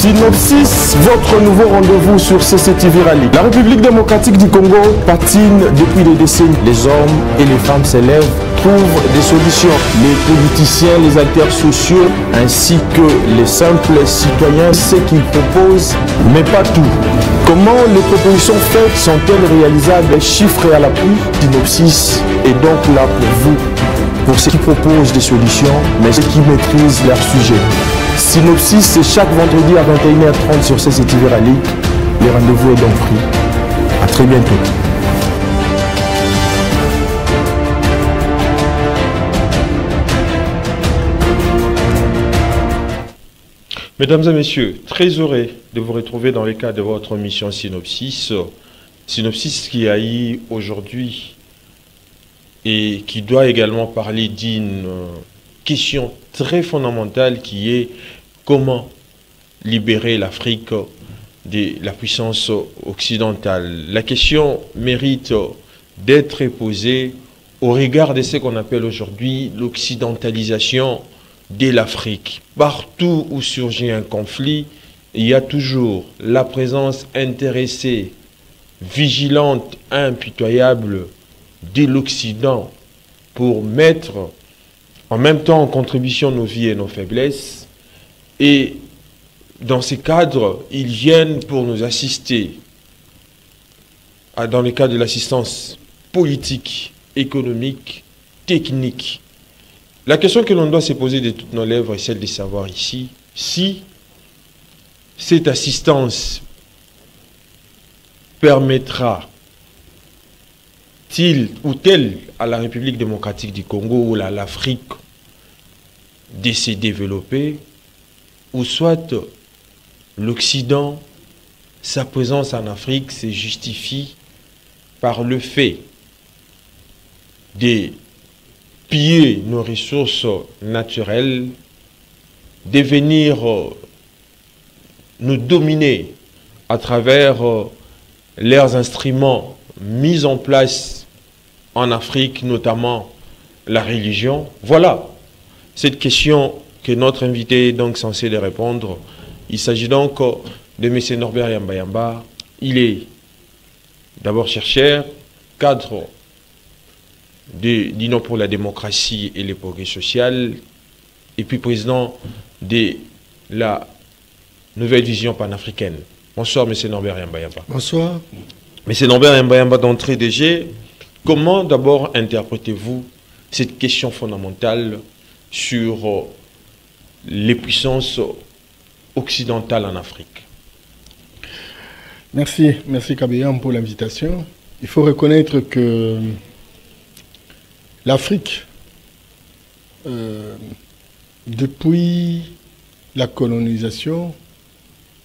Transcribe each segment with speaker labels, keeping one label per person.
Speaker 1: Synopsis, votre nouveau rendez-vous sur CCTV Rally. La République démocratique du Congo patine depuis des décennies. Les hommes et les femmes s'élèvent, trouvent des solutions. Les politiciens, les acteurs sociaux, ainsi que les simples citoyens, ce qu'ils proposent, mais pas tout. Comment les propositions faites sont-elles réalisables, chiffrées à l'appui? Synopsis est donc là pour vous, pour ceux qui proposent des solutions, mais ceux qui maîtrisent leur sujet. Synopsis, c'est chaque vendredi à 21h30 sur CCTV Rally. Le rendez-vous est donc pris. À très bientôt.
Speaker 2: Mesdames et messieurs, très heureux de vous retrouver dans le cadre de votre mission Synopsis. Synopsis qui a eu aujourd'hui et qui doit également parler d'une question très fondamentale qui est comment libérer l'Afrique de la puissance occidentale. La question mérite d'être posée au regard de ce qu'on appelle aujourd'hui l'occidentalisation de l'Afrique. Partout où surgit un conflit, il y a toujours la présence intéressée, vigilante, impitoyable de l'Occident pour mettre en même temps en contribution nos vies et nos faiblesses. Et dans ces cadres, ils viennent pour nous assister dans le cadre de l'assistance politique, économique, technique. La question que l'on doit se poser de toutes nos lèvres est celle de savoir ici si cette assistance permettra-t-il ou telle à la République démocratique du Congo ou à l'Afrique de se développer, ou soit l'Occident, sa présence en Afrique se justifie par le fait de piller nos ressources naturelles, de venir nous dominer à travers leurs instruments mis en place en Afrique, notamment la religion. Voilà cette question que notre invité est donc censé de répondre. Il s'agit donc de M. Norbert Yamba Yamba. Il est d'abord chercheur, cadre d'Union pour la démocratie et le progrès social, et puis président de la nouvelle vision panafricaine. Bonsoir, M. Norbert Yamba Yamba.
Speaker 3: Bonsoir.
Speaker 2: M. Norbert Yamba Yamba, d'entrée de jeu, comment d'abord interprétez-vous cette question fondamentale sur les puissances occidentales en Afrique?
Speaker 3: Merci Kabeyam pour l'invitation. Il faut reconnaître que l'Afrique, depuis la colonisation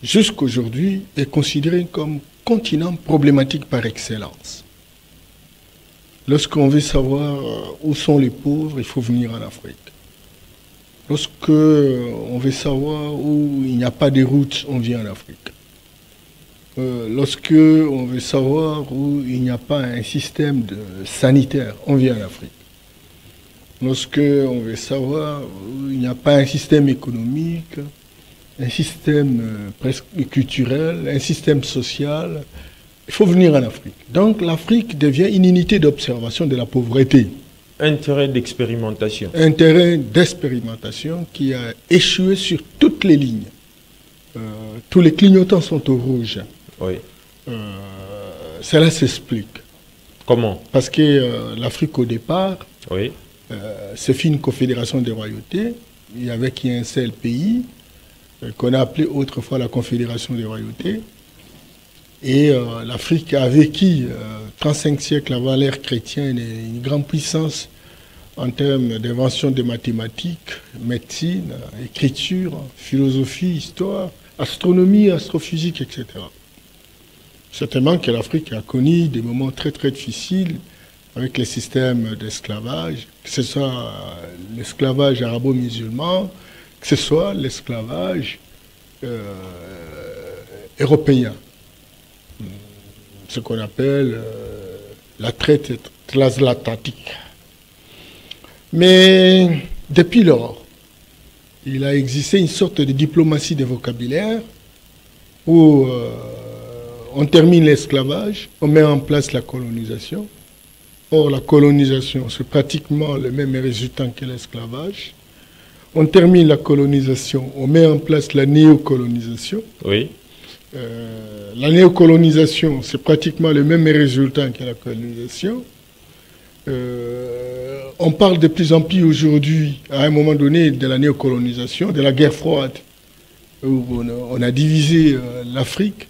Speaker 3: jusqu'aujourd'hui, est considérée comme continent problématique par excellence. Lorsqu'on veut savoir où sont les pauvres, il faut venir en Afrique. Lorsqu'on veut savoir où il n'y a pas de route, on vient en Afrique. Lorsqu'on veut savoir où il n'y a pas un système sanitaire, on vient en Afrique. Lorsqu'on veut savoir où il n'y a pas un système économique, un système presque culturel, un système social, il faut venir en Afrique. Donc l'Afrique devient une unité d'observation de la pauvreté.
Speaker 2: Intérêt d'expérimentation.
Speaker 3: Intérêt d'expérimentation qui a échoué sur toutes les lignes. Tous les clignotants sont au rouge.
Speaker 2: Oui.
Speaker 3: Cela s'explique.
Speaker 2: Comment?
Speaker 3: Parce que l'Afrique au départ,
Speaker 2: oui,
Speaker 3: c'est fait une confédération des royautés. Il y avait qu'un seul pays qu'on a appelé autrefois la confédération des royautés. Et l'Afrique a vécu 35 siècles avant l'ère chrétienne et une grande puissance en termes d'invention des mathématiques, médecine, écriture, philosophie, histoire, astronomie, astrophysique, etc. Certainement que l'Afrique a connu des moments très très difficiles avec les systèmes d'esclavage, que ce soit l'esclavage arabo-musulman, que ce soit l'esclavage européen. Ce qu'on appelle la traite transatlantique. Mais depuis lors, il a existé une sorte de diplomatie de vocabulaire où on termine l'esclavage, on met en place la colonisation. Or, la colonisation, c'est pratiquement le même résultat que l'esclavage. On termine la colonisation, on met en place la néocolonisation.
Speaker 2: Oui.
Speaker 3: La néocolonisation, c'est pratiquement le même résultat que la colonisation. On parle de plus en plus aujourd'hui, à un moment donné, de la néocolonisation, de la guerre froide, où on a divisé l'Afrique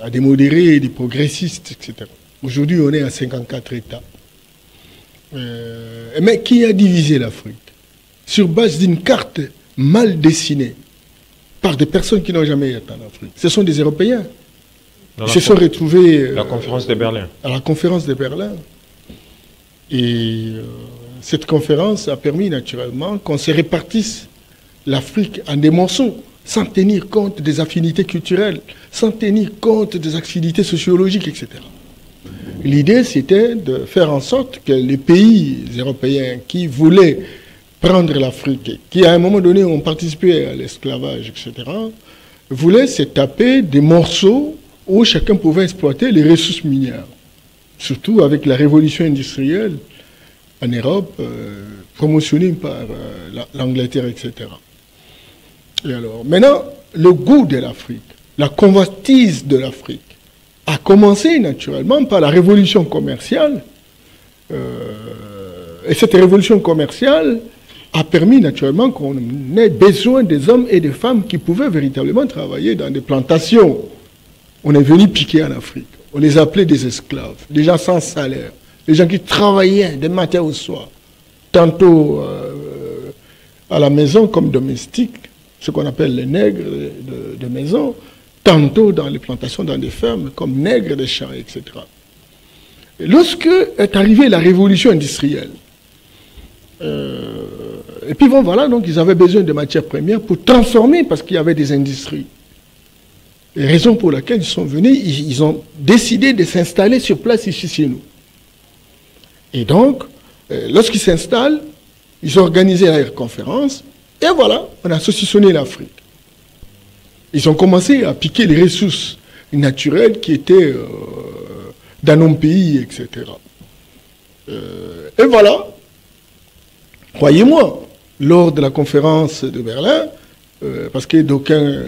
Speaker 3: à des modérés, des progressistes, etc. Aujourd'hui, on est à 54 États. Mais qui a divisé l'Afrique? Sur base d'une carte mal dessinée par des personnes qui n'ont jamais été en Afrique. Ce sont des Européens. Ils se sont retrouvés
Speaker 2: la conférence de Berlin.
Speaker 3: À la conférence de Berlin. Et cette conférence a permis naturellement qu'on se répartisse l'Afrique en des morceaux, sans tenir compte des affinités culturelles, sans tenir compte des affinités sociologiques, etc. L'idée, c'était de faire en sorte que les pays européens qui voulaient prendre l'Afrique, qui à un moment donné ont participé à l'esclavage, etc., voulaient se taper des morceaux où chacun pouvait exploiter les ressources minières. Surtout avec la révolution industrielle en Europe, promotionnée par l'Angleterre, etc. Et alors, maintenant, le goût de l'Afrique, la convoitise de l'Afrique, a commencé naturellement par la révolution commerciale. Et cette révolution commerciale a permis naturellement qu'on ait besoin des hommes et des femmes qui pouvaient véritablement travailler dans des plantations. On est venu piquer en Afrique. On les appelait des esclaves, des gens sans salaire, des gens qui travaillaient de matin au soir, tantôt à la maison comme domestiques, ce qu'on appelle les nègres de maison, tantôt dans les plantations, dans des fermes, comme nègres des champs, etc. Et lorsque est arrivée la révolution industrielle, et puis bon, voilà, donc ils avaient besoin de matières premières pour transformer, parce qu'il y avait des industries. Et raison pour laquelle ils sont venus, ils ont décidé de s'installer sur place ici chez nous. Et donc, lorsqu'ils s'installent, ils ont organisé la conférence, et voilà, on a saucissonné l'Afrique. Ils ont commencé à piquer les ressources naturelles qui étaient dans nos pays, etc. Et voilà, croyez-moi, lors de la conférence de Berlin, parce que d'aucuns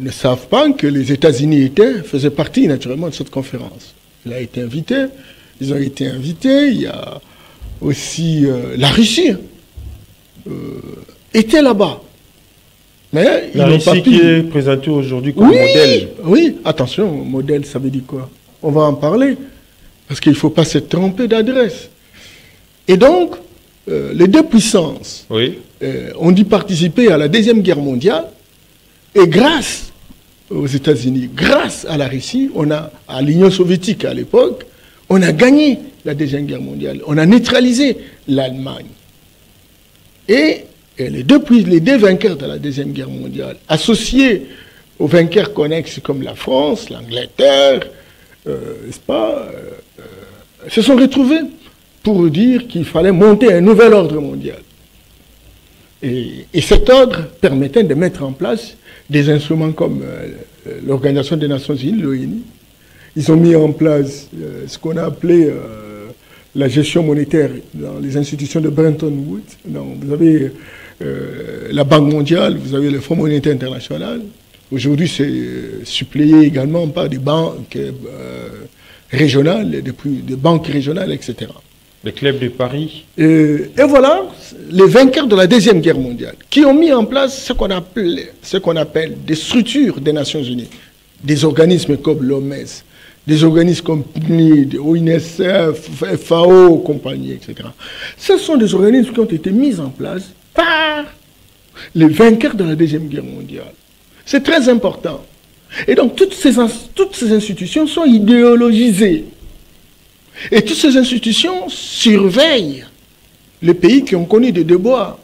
Speaker 3: ne savent pas que les États-Unis faisaient partie naturellement de cette conférence. Il a été invité, ils ont été invités, il y a aussi la Russie était là-bas. Mais
Speaker 2: la Russie qui est présentée aujourd'hui comme modèle.
Speaker 3: Oui, attention, modèle, ça veut dire quoi? On va en parler, parce qu'il ne faut pas se tromper d'adresse. Et donc, les deux puissances ont dû participer à la Deuxième Guerre mondiale, et grâce aux États-Unis, grâce à la Russie, à l'Union soviétique à l'époque, on a gagné la Deuxième Guerre mondiale, on a neutralisé l'Allemagne. Et les deux vainqueurs de la Deuxième Guerre mondiale, associés aux vainqueurs connexes comme la France, l'Angleterre, n'est-ce pas, se sont retrouvés pour dire qu'il fallait monter un nouvel ordre mondial. Et cet ordre permettait de mettre en place des instruments comme l'Organisation des Nations Unies, l'ONU. Ils ont mis en place ce qu'on a appelé la gestion monétaire dans les institutions de Bretton Woods. Donc, vous avez la Banque mondiale, vous avez le Fonds monétaire international. Aujourd'hui, c'est suppléé également par des banques régionales, des banques régionales, etc.
Speaker 2: Le club de Paris.
Speaker 3: Et voilà, les vainqueurs de la Deuxième Guerre mondiale, qui ont mis en place ce qu'on appelle des structures des Nations Unies, des organismes comme l'OMS, des organismes comme PNID, ONSF, FAO, compagnie, etc. Ce sont des organismes qui ont été mis en place par les vainqueurs de la Deuxième Guerre mondiale. C'est très important. Et donc, toutes ces institutions sont idéologisées. Et toutes ces institutions surveillent les pays qui ont connu des déboires.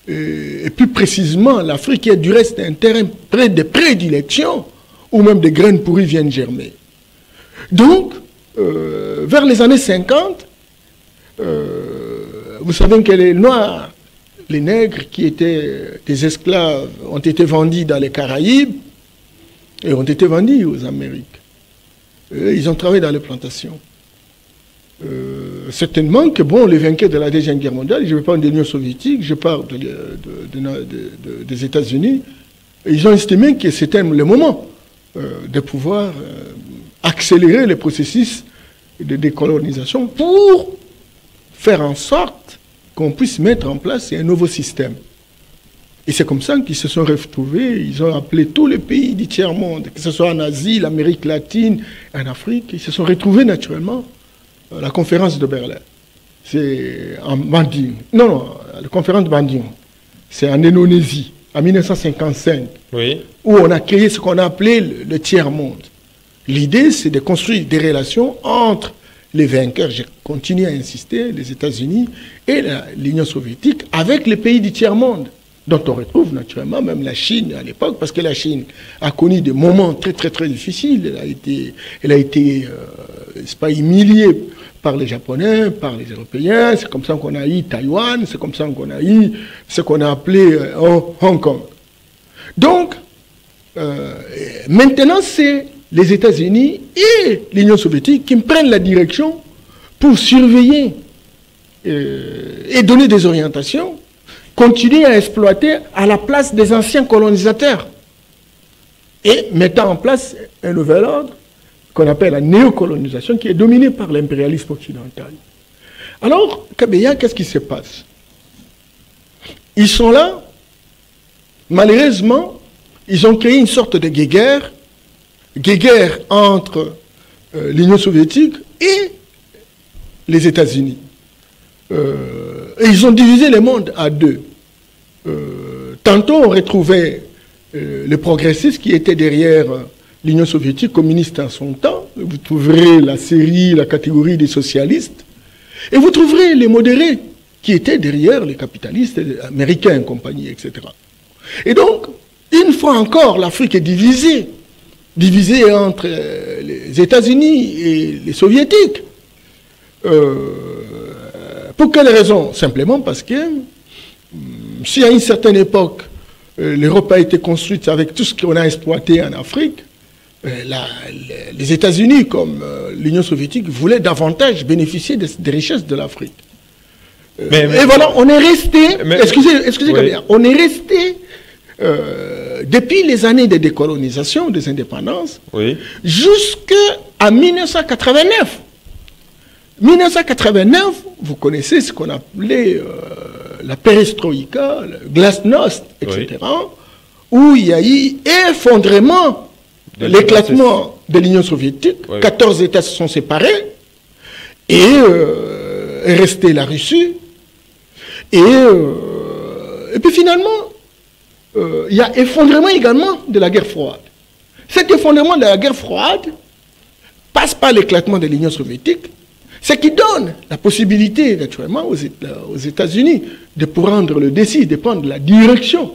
Speaker 3: Et plus précisément, l'Afrique qui est du reste un terrain de prédilection où même des graines pourries viennent germer. Donc, vers les années 50, vous savez que les Noirs les nègres qui étaient des esclaves ont été vendus dans les Caraïbes et ont été vendus aux Amériques. Ils ont travaillé dans les plantations. Certainement que, bon, les vainqueurs de la Deuxième Guerre mondiale, je ne parle pas de l'Union soviétique, je parle des États-Unis, ils ont estimé que c'était le moment de pouvoir accélérer le processus de décolonisation pour faire en sorte qu'on puisse mettre en place un nouveau système. Et c'est comme ça qu'ils se sont retrouvés, ils ont appelé tous les pays du tiers-monde, que ce soit en Asie, l'Amérique latine, en Afrique, ils se sont retrouvés naturellement à la conférence de Berlin. C'est en Bandung. Non, la conférence de Bandung. C'est en Indonésie, en 1955,
Speaker 2: oui,
Speaker 3: où on a créé ce qu'on a appelé le tiers-monde. L'idée, c'est de construire des relations entre les vainqueurs, je continue à insister, les États-Unis et l'Union soviétique, avec les pays du tiers-monde, dont on retrouve naturellement même la Chine à l'époque, parce que la Chine a connu des moments très très très difficiles. Elle a été c'est pas humiliée par les Japonais, par les Européens. C'est comme ça qu'on a eu Taïwan, c'est comme ça qu'on a eu ce qu'on a appelé Hong Kong. Donc, maintenant, c'est les États-Unis et l'Union soviétique qui prennent la direction pour surveiller et donner des orientations, continuer à exploiter à la place des anciens colonisateurs et mettant en place un nouvel ordre qu'on appelle la néocolonisation qui est dominée par l'impérialisme occidental. Alors, Kabeya, qu'est-ce qui se passe? Ils sont là, malheureusement, ils ont créé une sorte de guéguerre entre l'Union soviétique et les États-Unis. Et ils ont divisé le monde à deux. Tantôt, on retrouvait les progressistes qui étaient derrière l'Union soviétique communiste en son temps. Vous trouverez la catégorie des socialistes. Et vous trouverez les modérés qui étaient derrière les capitalistes américains, compagnie, etc. Et donc, une fois encore, l'Afrique est divisée entre les États-Unis et les Soviétiques. Pour quelle raison? Simplement parce que si à une certaine époque, l'Europe a été construite avec tout ce qu'on a exploité en Afrique, les États-Unis, comme l'Union soviétique, voulaient davantage bénéficier des richesses de l'Afrique. Et voilà, on est resté, excusez-moi, oui, on est resté, depuis les années de décolonisation, des indépendances, oui, jusqu'à 1989. 1989, vous connaissez ce qu'on appelait la perestroïka, le glasnost, etc., oui, où il y a eu effondrement, l'éclatement de l'Union soviétique, oui, 14 États se sont séparés, et est restée la Russie, et puis finalement, il y a effondrement également de la guerre froide. Cet effondrement de la guerre froide passe par l'éclatement de l'Union soviétique, ce qui donne la possibilité, naturellement, aux États-Unis de prendre le décide, de prendre la direction.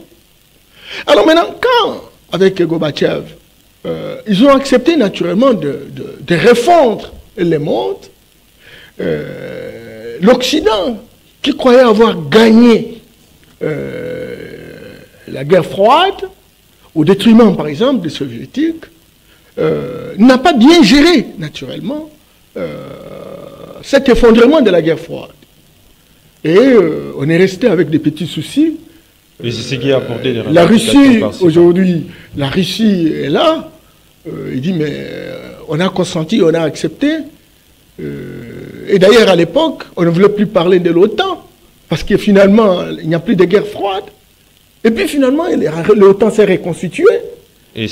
Speaker 3: Alors maintenant, quand, avec Gorbatchev, ils ont accepté naturellement de refondre le monde, l'Occident, qui croyait avoir gagné la guerre froide, au détriment, par exemple, des Soviétiques, n'a pas bien géré, naturellement, cet effondrement de la guerre froide. Et on est resté avec des petits soucis.
Speaker 2: Et c'est ce qui a apporté des
Speaker 3: la Russie, aujourd'hui, la Russie est là. Il dit, mais on a consenti, on a accepté. Et d'ailleurs, à l'époque, on ne voulait plus parler de l'OTAN, parce que finalement, il n'y a plus de guerre froide. Et puis finalement, l'OTAN s'est reconstitué. Et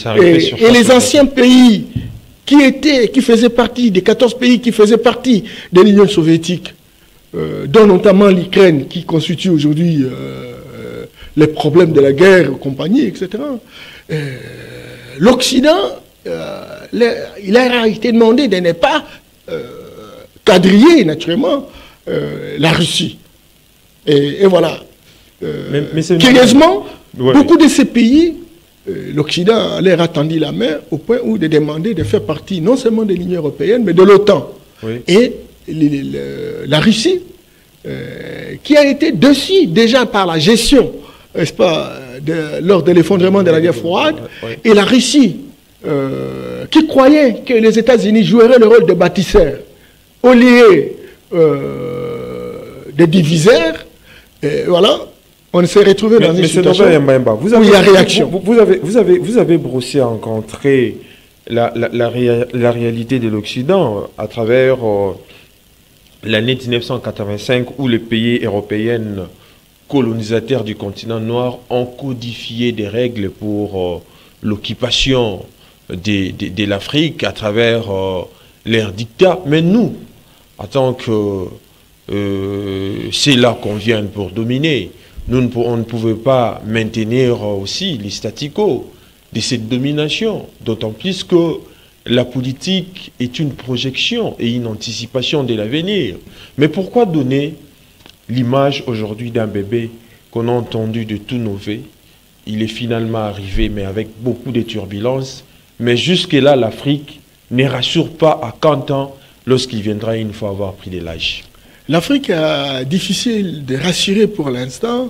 Speaker 3: les anciens pays qui faisaient partie, des 14 pays qui faisaient partie de l'Union soviétique, dont notamment l'Ukraine, qui constitue aujourd'hui les problèmes de la guerre, compagnie, etc. L'Occident, il a été demandé de ne pas quadriller, naturellement, la Russie. Et voilà. Curieusement, beaucoup de ces pays, l'Occident a leur attendu la main au point où de demander de faire partie non seulement de l'Union européenne, mais de l'OTAN. Oui. Et la Russie qui a été déçu déjà par la gestion, n'est-ce pas, lors de l'effondrement de la guerre froide, et la Russie, qui croyait que les États-Unis joueraient le rôle de bâtisseurs, au lieu de diviseurs, et voilà, on s'est retrouvé dans une situation où il y a réaction.
Speaker 2: Vous avez brossé en rentrée la réalité de l'Occident à travers l'année 1985 où les pays européens colonisateurs du continent noir ont codifié des règles pour l'occupation de l'Afrique à travers leur dictat. Mais nous, en tant que c'est là qu'on vient pour dominer, on ne pouvait pas maintenir aussi les statu quo de cette domination, d'autant plus que la politique est une projection et une anticipation de l'avenir. Mais pourquoi donner l'image aujourd'hui d'un bébé qu'on a entendu de tous nos vœux? Il est finalement arrivé, mais avec beaucoup de turbulences. Mais jusque-là, l'Afrique ne rassure pas à 40 ans lorsqu'il viendra une fois avoir pris de l'âge. L'Afrique est difficile de rassurer pour l'instant,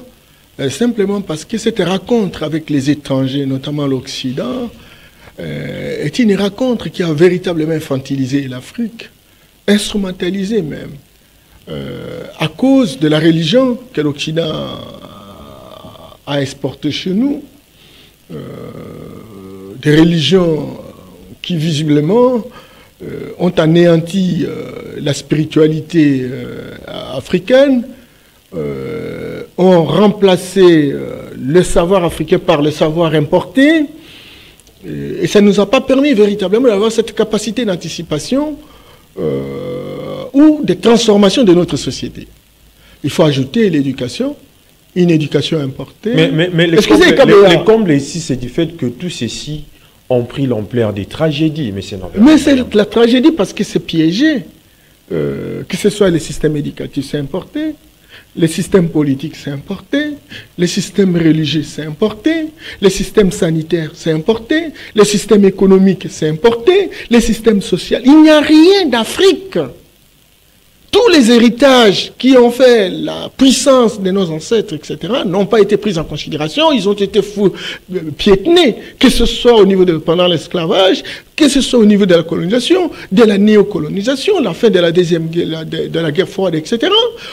Speaker 2: simplement parce que cette rencontre avec les étrangers, notamment l'Occident, est une rencontre qui a véritablement infantilisé l'Afrique, instrumentalisé même, à cause de la religion que l'Occident a exportée chez nous, des religions qui visiblement ont anéanti la spiritualité africaine, ont remplacé le savoir africain par le savoir importé, et ça ne nous a pas permis véritablement d'avoir cette capacité d'anticipation ou de transformation de notre société. Il faut ajouter l'éducation, une éducation importée. Mais le comble ici, c'est du fait que tous ceci ont pris l'ampleur des tragédies. Mais c'est
Speaker 3: la tragédie parce que c'est piégé. Que ce soit le système éducatif, c'est importé. Le système politique, c'est importé. Le système religieux, c'est importé. Le système sanitaire, c'est importé. Le système économique, c'est importé. Le système social. Il n'y a rien d'Afrique. Tous les héritages qui ont fait la puissance de nos ancêtres, etc., n'ont pas été pris en considération. Ils ont été piétinés, que ce soit au niveau pendant l'esclavage, que ce soit au niveau de la colonisation, de la néocolonisation, la fin de la deuxième guerre, de la guerre froide, etc.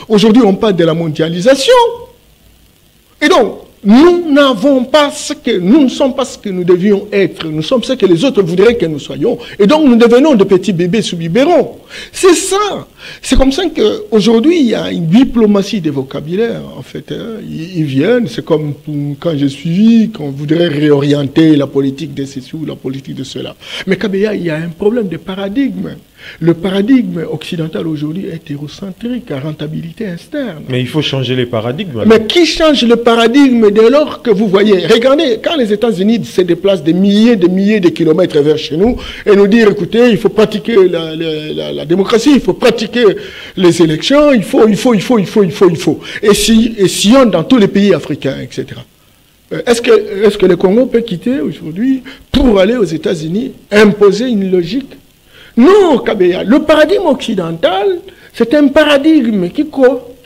Speaker 3: Aujourd'hui, on parle de la mondialisation. Et donc, nous n'avons pas nous ne sommes pas ce que nous devions être. Nous sommes ce que les autres voudraient que nous soyons. Et donc, nous devenons de petits bébés sous biberon. C'est ça. C'est comme ça qu'aujourd'hui, il y a une diplomatie des vocabulaires, en fait. Hein. Ils viennent, c'est comme quand j'ai suivi, qu'on voudrait réorienter la politique de ceci ou la politique de cela. Mais Kabeya, il y a un problème de paradigme. Le paradigme occidental aujourd'hui est hétérocentrique, à rentabilité externe.
Speaker 2: Mais il faut changer les paradigmes.
Speaker 3: Alors. Mais qui change le paradigme dès lors que vous voyez? Regardez, quand les États-Unis se déplacent des milliers de kilomètres vers chez nous et nous dire, écoutez, il faut pratiquer la démocratie, il faut pratiquer les élections, il faut. Et sillonne dans tous les pays africains, etc. Est-ce que le Congo peut quitter aujourd'hui pour aller aux États-Unis, imposer une logique? Non, Kabeya, le paradigme occidental, c'est un paradigme qui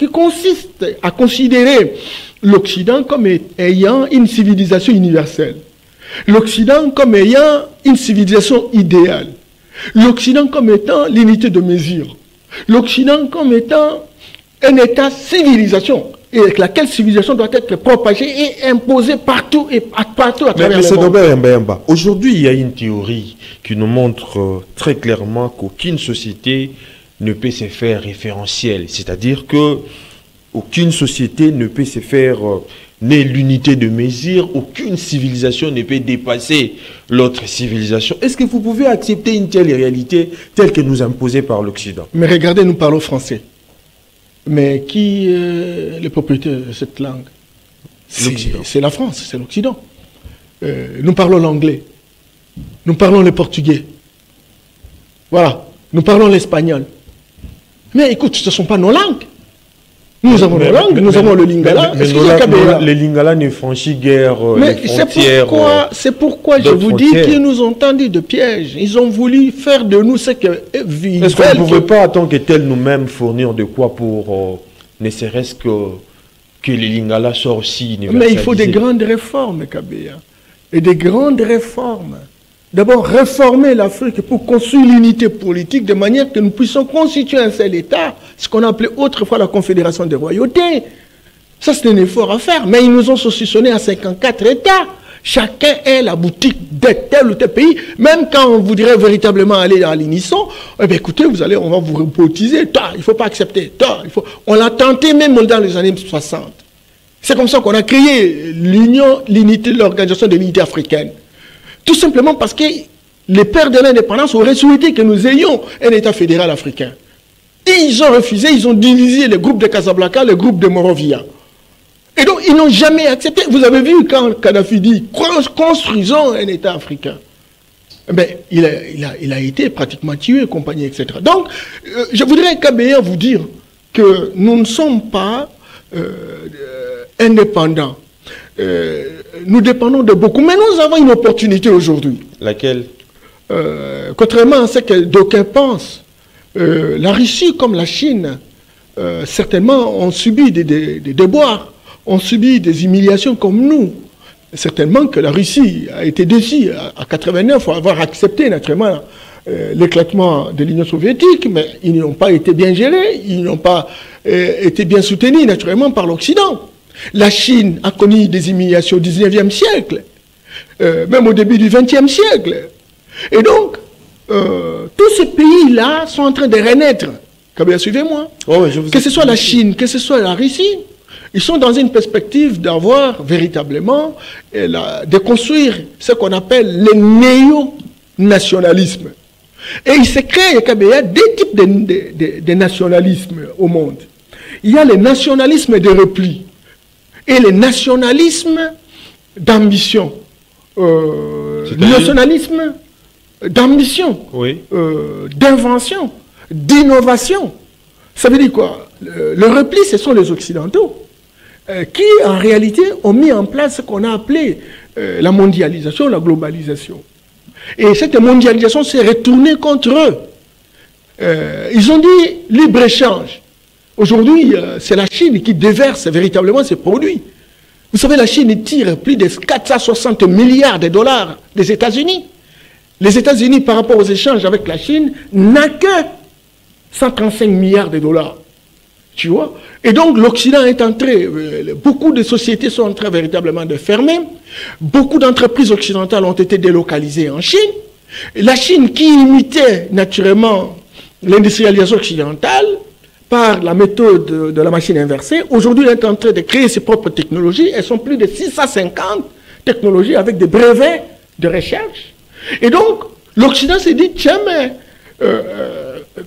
Speaker 3: consiste à considérer l'Occident comme ayant une civilisation universelle, l'Occident comme ayant une civilisation idéale, l'Occident comme étant l'unité de mesure, l'Occident comme étant un état civilisation, et avec laquelle civilisation doit être propagée et imposée partout à travers le monde.
Speaker 2: Aujourd'hui, il y a une théorie qui nous montre très clairement qu'aucune société ne peut se faire référentielle. C'est-à-dire que aucune société ne peut se faire ni l'unité de mesure, aucune civilisation ne peut dépasser l'autre civilisation. Est-ce que vous pouvez accepter une telle réalité telle que nous imposée par l'Occident?
Speaker 3: Mais regardez, nous parlons français. Mais qui est le propriétaire de cette langue? C'est la France, c'est l'Occident. Nous parlons l'anglais. Nous parlons le portugais. Voilà. Nous parlons l'espagnol. Mais écoute, ce ne sont pas nos langues. Nous avons nos langues, nous avons le lingala.
Speaker 2: Les lingala ne franchissent guère les frontières.
Speaker 3: C'est pourquoi je vous dis qu'ils nous ont tendu de pièges. Ils ont voulu faire de nous ce qu'ils veulent.
Speaker 2: Est-ce qu'on ne pouvait pas, en tant que tel, nous-mêmes fournir de quoi pour ne serait-ce que les Lingala soient aussi universalisés.
Speaker 3: Mais il faut des grandes réformes, Kabea. Et des grandes réformes. D'abord, réformer l'Afrique pour construire l'unité politique de manière que nous puissions constituer un seul État, ce qu'on appelait autrefois la Confédération des royautés. Ça, c'est un effort à faire. Mais ils nous ont saucissonné à 54 États. Chacun est la boutique de tel ou tel pays. Même quand on voudrait véritablement aller à l'unisson, eh bien, écoutez, on va vous repotiser. Il ne faut pas accepter. On l'a tenté même dans les années 60. C'est comme ça qu'on a créé l'Organisation de l'unité africaine. Tout simplement parce que les pères de l'indépendance auraient souhaité que nous ayons un État fédéral africain. Et ils ont refusé, ils ont divisé le groupe de Casablanca, le groupe de Monrovia. Et donc, ils n'ont jamais accepté. Vous avez vu quand Kadhafi dit « construisons un État africain ». Ben, il a été pratiquement tué, compagnie, etc. Donc, je voudrais, Kabea, vous dire que nous ne sommes pas indépendants. Nous dépendons de beaucoup. Mais nous avons une opportunité aujourd'hui.
Speaker 2: Laquelle?
Speaker 3: Contrairement à ce que d'aucuns pensent, la Russie comme la Chine, certainement, ont subi des déboires, ont subi des humiliations comme nous. Certainement que la Russie a été déçue à 89 pour avoir accepté naturellement l'éclatement de l'Union soviétique, mais ils n'ont pas été bien gérés, ils n'ont pas été bien soutenus naturellement par l'Occident. La Chine a connu des humiliations au 19e siècle, même au début du 20e siècle. Et donc, tous ces pays-là sont en train de renaître. Kabea, suivez-moi.
Speaker 2: Oh,
Speaker 3: que ce soit la Chine, que ce soit la Russie, ils sont dans une perspective d'avoir véritablement, de construire ce qu'on appelle le néo-nationalisme. Et il se crée, Kabea, deux types de nationalisme au monde. Il y a le nationalisme de repli et le nationalisme d'ambition. Nationalisme d'ambition,
Speaker 2: oui.
Speaker 3: D'invention, d'innovation. Ça veut dire quoi? Le repli, ce sont les Occidentaux qui, en réalité, ont mis en place ce qu'on a appelé la mondialisation, la globalisation. Et cette mondialisation s'est retournée contre eux. Ils ont dit libre-échange. Aujourd'hui, c'est la Chine qui déverse véritablement ses produits. Vous savez, la Chine tire plus de 460 milliards de dollars des États-Unis. Les États-Unis, par rapport aux échanges avec la Chine, n'a que 135 milliards de dollars. Tu vois? Et donc, l'Occident est entré, beaucoup de sociétés sont en train véritablement de fermer, beaucoup d'entreprises occidentales ont été délocalisées en Chine. La Chine, qui imitait naturellement l'industrialisation occidentale par la méthode de la machine inversée, aujourd'hui elle est en train de créer ses propres technologies. Elles sont plus de 650 technologies avec des brevets de recherche. Et donc, l'Occident s'est dit, tiens, mais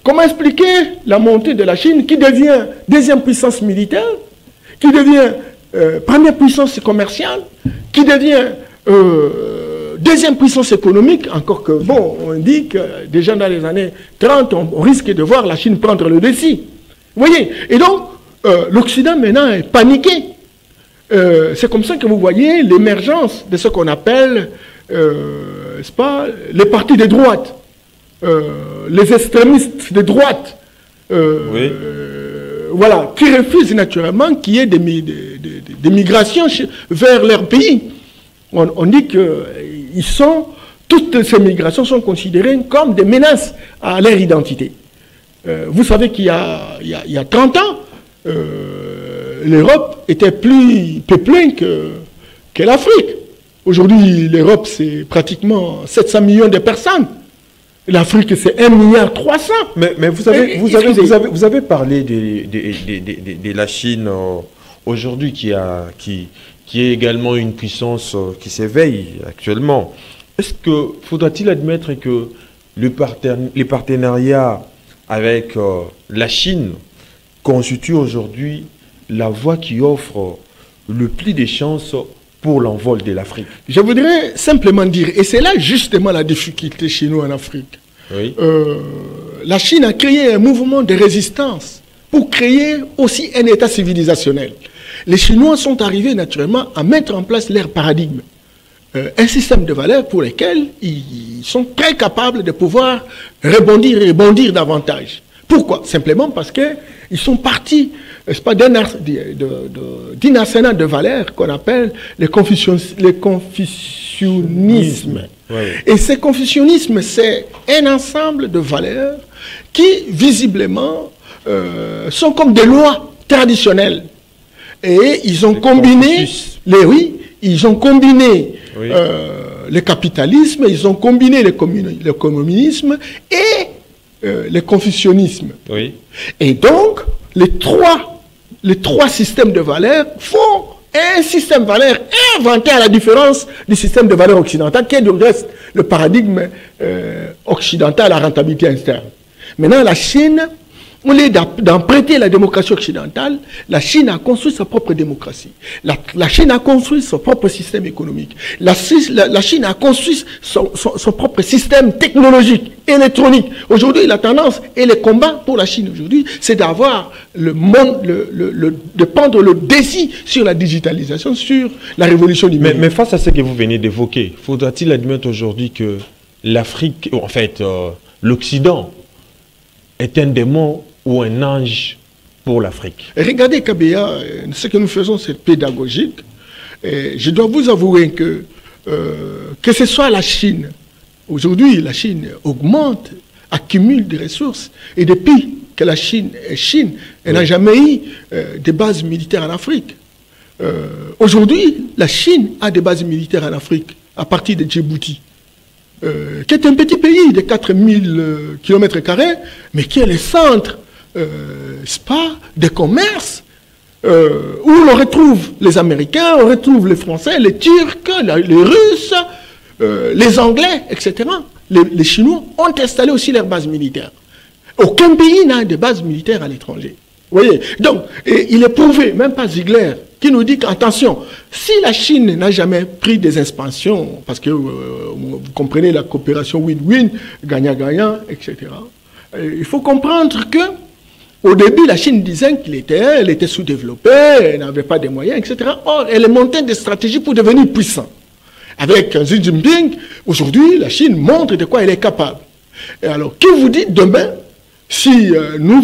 Speaker 3: comment expliquer la montée de la Chine qui devient deuxième puissance militaire, qui devient première puissance commerciale, qui devient deuxième puissance économique, encore que, bon, on dit que déjà dans les années 30, on risque de voir la Chine prendre le dessus. Vous voyez? Et donc, l'Occident maintenant est paniqué. C'est comme ça que vous voyez l'émergence de ce qu'on appelle, n'est-ce pas, les partis de droite, les extrémistes de droite,
Speaker 2: oui.
Speaker 3: Voilà, qui refusent naturellement qu'il y ait des migrations vers leur pays. On dit que toutes ces migrations sont considérées comme des menaces à leur identité. Vous savez qu'il y a 30 ans, l'Europe était plus peuplée que l'Afrique. Aujourd'hui, l'Europe, c'est pratiquement 700 millions de personnes. L'Afrique, c'est 1,3 milliard.
Speaker 2: Mais vous avez parlé de la Chine aujourd'hui qui est également une puissance qui s'éveille actuellement. Est-ce que faudra-t-il admettre que les partenariats avec la Chine constituent aujourd'hui la voie qui offre le plus de chances pour l'envol de l'Afrique?
Speaker 3: Je voudrais simplement dire, et c'est là justement la difficulté chez nous en Afrique.
Speaker 2: Oui.
Speaker 3: La Chine a créé un mouvement de résistance pour créer aussi un État civilisationnel. Les Chinois sont arrivés naturellement à mettre en place leur paradigme. Un système de valeurs pour lesquels ils sont très capables de pouvoir rebondir et rebondir davantage. Pourquoi? Simplement parce qu'ils sont partis n'est-ce pas, d'un arsenal de valeurs qu'on appelle le confucianisme. Et ce confucianisme, c'est un ensemble de valeurs qui, visiblement, sont comme des lois traditionnelles. Et ils ont combiné le capitalisme, ils ont combiné le communisme et le confucianisme. Oui. Et donc, les trois systèmes de valeurs font un système de valeurs inventé à la différence du système de valeurs occidental, qui est du reste le paradigme occidental à rentabilité externe. Maintenant, la Chine, au lieu d'emprunter la démocratie occidentale, la Chine a construit sa propre démocratie. La Chine a construit son propre système économique. La Chine a construit son propre système technologique, électronique. Aujourd'hui, la tendance et le combat pour la Chine aujourd'hui, c'est d'avoir le monde, de prendre le défi sur la digitalisation, sur la révolution numérique.
Speaker 2: Mais face à ce que vous venez d'évoquer, faudra-t-il admettre aujourd'hui que l'Afrique, en fait, l'Occident, est un démon ou un ange pour l'Afrique?
Speaker 3: Regardez, Kabea, ce que nous faisons, c'est pédagogique. Et je dois vous avouer que ce soit la Chine, aujourd'hui, la Chine augmente, accumule des ressources. Et depuis que la Chine est Chine, elle n'a jamais eu de bases militaires en Afrique. Aujourd'hui, la Chine a des bases militaires en Afrique, à partir de Djibouti. Qui est un petit pays de 4000 km², mais qui est le centre de commerce, où l'on retrouve les Américains, on retrouve les Français, les Turcs, les Russes, les Anglais, etc. Les Chinois ont installé aussi leurs bases militaires. Aucun pays n'a de bases militaires à l'étranger. Vous voyez? Donc, il est prouvé, même pas Ziegler, qui nous dit qu'attention, si la Chine n'a jamais pris des expansions, parce que vous comprenez la coopération win-win, gagnant-gagnant, etc., il faut comprendre que au début, la Chine disait qu'elle était sous-développée, elle n'avait pas de moyens, etc. Or, elle est montée des stratégies pour devenir puissante. Avec Xi Jinping, aujourd'hui, la Chine montre de quoi elle est capable. Et alors, que vous dites demain, si nous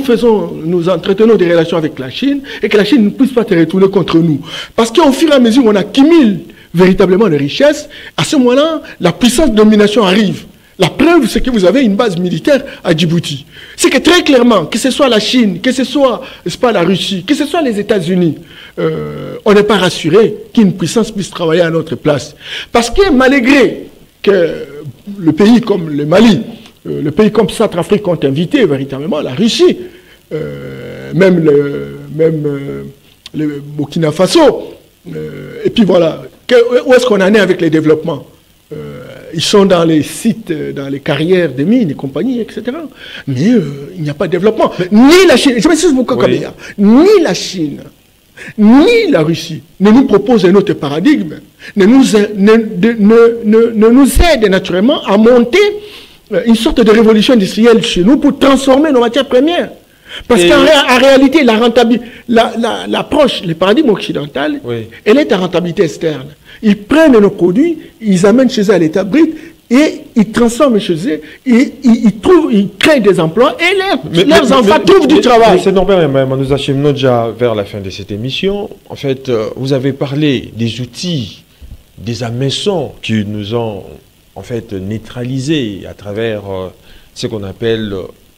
Speaker 3: entretenons des relations avec la Chine et que la Chine ne puisse pas se retourner contre nous? Parce qu'au fur et à mesure où on accumule véritablement les richesses, à ce moment-là, la puissance de domination arrive. La preuve, c'est que vous avez une base militaire à Djibouti. C'est que très clairement, que ce soit la Chine, que ce soit la Russie, que ce soit les États-Unis, on n'est pas rassuré qu'une puissance puisse travailler à notre place. Parce que malgré que le pays comme le Mali, le pays comme Centrafrique ont invité véritablement la Russie, même le Burkina Faso, et puis voilà, où est-ce qu'on en est avec les développements? Ils sont dans les sites, dans les carrières de mines et compagnie, etc. Mais il n'y a pas de développement. Ni la Chine, je m'excuse beaucoup, oui. Ni la Chine, ni la Russie ne nous proposent un autre paradigme, ne nous aident naturellement à monter une sorte de révolution industrielle chez nous pour transformer nos matières premières. Parce qu'en réalité, l'approche, le paradigme occidental, oui, elle est à rentabilité externe. Ils prennent nos produits, ils amènent chez eux à l'état brut et ils transforment chez eux, et ils créent des emplois et leurs enfants trouvent du travail.
Speaker 2: C'est normal, nous acheminons déjà vers la fin de cette émission. En fait, vous avez parlé des outils, des hameçons qui nous ont en fait neutralisés à travers ce qu'on appelle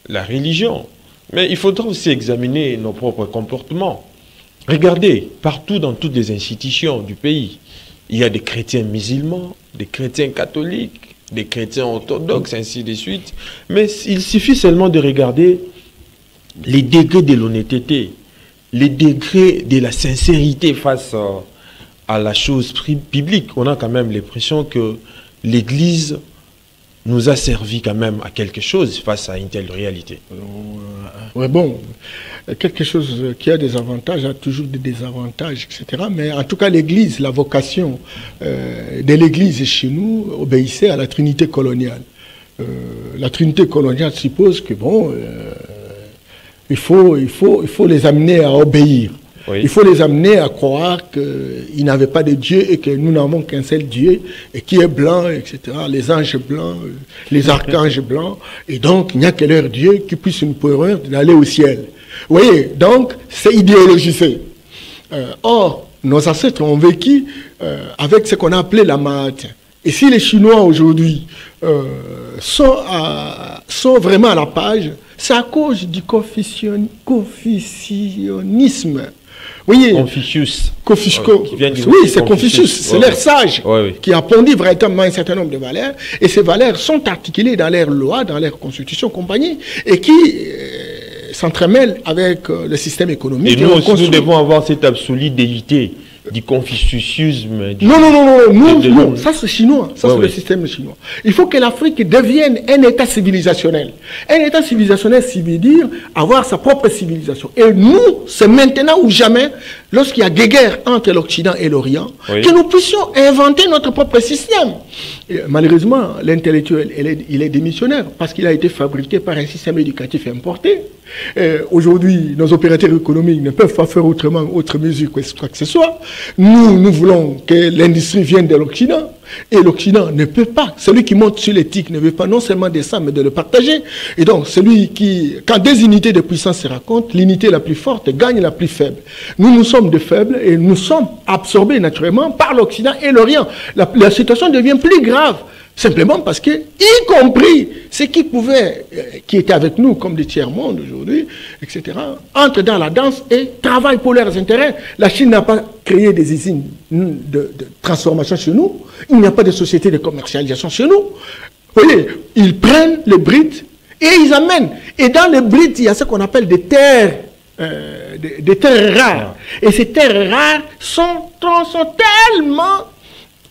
Speaker 2: la religion. Mais il faudra aussi examiner nos propres comportements. Regardez, partout dans toutes les institutions du pays, il y a des chrétiens musulmans, des chrétiens catholiques, des chrétiens orthodoxes, ainsi de suite. Mais il suffit seulement de regarder les degrés de l'honnêteté, les degrés de la sincérité face à la chose publique. On a quand même l'impression que l'Église nous a servi quand même à quelque chose face à une telle réalité.
Speaker 3: Oui, bon, quelque chose qui a des avantages a toujours des désavantages, etc. Mais en tout cas, l'Église, la vocation de l'Église chez nous obéissait à la Trinité coloniale. La Trinité coloniale suppose que, bon, il faut les amener à obéir. Oui. Il faut les amener à croire qu'ils n'avaient pas de Dieu et que nous n'avons qu'un seul Dieu et qui est blanc, etc. Les anges blancs, les archanges blancs. Et donc, il n'y a que leur Dieu qui puisse nous permettre d'aller au ciel. Vous voyez, donc c'est idéologisé. Or, nos ancêtres ont vécu avec ce qu'on a appelé la Maat. Et si les Chinois aujourd'hui sont vraiment à la page, c'est à cause du confucianisme. Vous voyez,
Speaker 2: Confucius.
Speaker 3: Oui, c'est Confucius, c'est l'air sage qui a pondu véritablement un certain nombre de valeurs. Et ces valeurs sont articulées dans leurs lois, dans leur constitution, compagnie, et qui s'entremêlent avec le système économique.
Speaker 2: Et nous aussi, nous devons avoir cette absolue déité du confucianisme.
Speaker 3: Non, ça c'est chinois, ça c'est le système chinois. Il faut que l'Afrique devienne un État civilisationnel. Un État civilisationnel, ça veut dire avoir sa propre civilisation. Et nous, c'est maintenant ou jamais, lorsqu'il y a guerre entre l'Occident et l'Orient, que nous puissions inventer notre propre système. Et malheureusement, l'intellectuel, il est démissionnaire parce qu'il a été fabriqué par un système éducatif importé. Aujourd'hui, nos opérateurs économiques ne peuvent pas faire autrement, autre mesure que quoi que ce soit. Nous voulons que l'industrie vienne de l'Occident. Et l'Occident ne peut pas. Celui qui monte sur l'éthique ne veut pas non seulement de ça, mais de le partager. Et donc, celui qui, quand des unités de puissance se racontent, l'unité la plus forte gagne la plus faible. Nous sommes de faibles et nous sommes absorbés naturellement par l'Occident et l'Orient. La situation devient plus grave. Simplement parce que, y compris ceux qui pouvaient, qui étaient avec nous comme des tiers-mondes aujourd'hui, etc., entrent dans la danse et travaillent pour leurs intérêts. La Chine n'a pas créé des usines de transformation chez nous. Il n'y a pas de société de commercialisation chez nous. Vous voyez, ils prennent le brut et ils amènent. Et dans le brut, il y a ce qu'on appelle des terres rares. Et ces terres rares sont tellement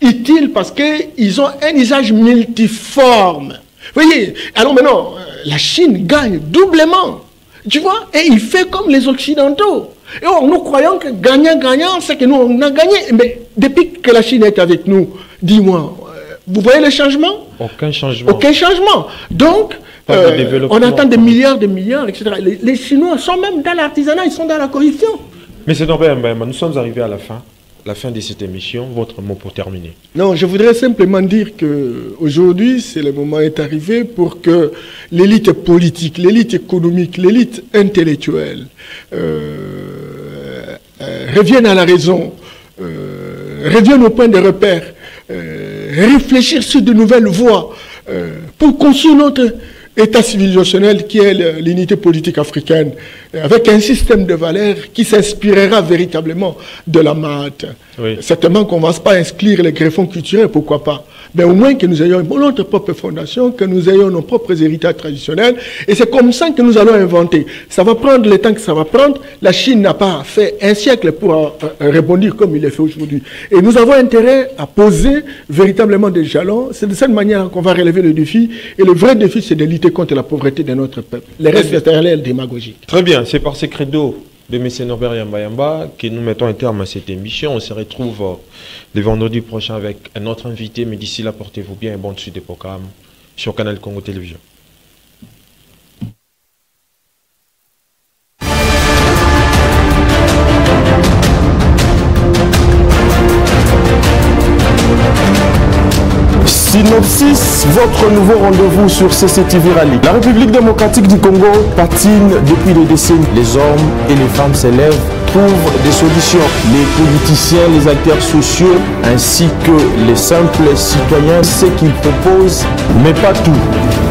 Speaker 3: utiles parce qu'ils ont un usage multiforme. Vous voyez, alors maintenant, la Chine gagne doublement, tu vois, et il fait comme les Occidentaux. Et nous croyons que gagnant, c'est que nous, on a gagné. Mais depuis que la Chine est avec nous, dis-moi, vous voyez le changement?
Speaker 2: Aucun changement.
Speaker 3: Aucun changement. Donc, on attend des milliards, etc. Les Chinois sont même dans l'artisanat, ils sont dans la corruption.
Speaker 2: Mais c'est Norbert Mbayamba, nous sommes arrivés à la fin de cette émission. Votre mot pour terminer.
Speaker 3: Non, je voudrais simplement dire qu'aujourd'hui, le moment est arrivé pour que l'élite politique, l'élite économique, l'élite intellectuelle reviennent à la raison, reviennent au point de repère, réfléchir sur de nouvelles voies pour construire notre État civilisationnel qui est l'unité politique africaine, avec un système de valeurs qui s'inspirera véritablement de la Maat. Certainement qu'on ne va pas inscrire les greffons culturels, pourquoi pas, mais au moins que nous ayons notre propre fondation, que nous ayons nos propres héritages traditionnels, et c'est comme ça que nous allons inventer. Ça va prendre le temps que ça va prendre. La Chine n'a pas fait un siècle pour rebondir comme il le fait aujourd'hui. Et nous avons intérêt à poser véritablement des jalons. C'est de cette manière qu'on va relever le défi, et le vrai défi, c'est de lutter contre la pauvreté de notre peuple. Le reste est derrière démagogique.
Speaker 2: Très bien, c'est par ces credos de M. Norbert Mbayamba que nous mettons un terme à cette émission. On se retrouve le vendredi prochain avec un autre invité, mais d'ici là, portez-vous bien et bonne suite des programmes sur Canal Congo Télévision.
Speaker 1: Synopsis, votre nouveau rendez-vous sur CCTV Rally. La République démocratique du Congo patine depuis des décennies. Les hommes et les femmes s'élèvent, trouvent des solutions. Les politiciens, les acteurs sociaux, ainsi que les simples citoyens, ce qu'ils proposent, mais pas tout.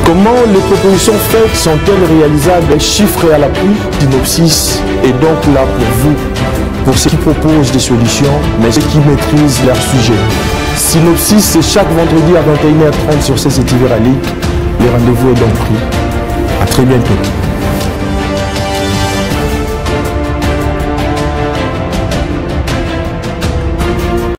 Speaker 1: Comment les propositions faites sont-elles réalisables? Chiffres à l'appui. Synopsis est donc là pour vous, pour ceux qui proposent des solutions, mais ceux qui maîtrisent leur sujet. Synopsis, c'est chaque vendredi à 21h30 sur CCTV Rally. Le rendez-vous est donc pris. À très bientôt.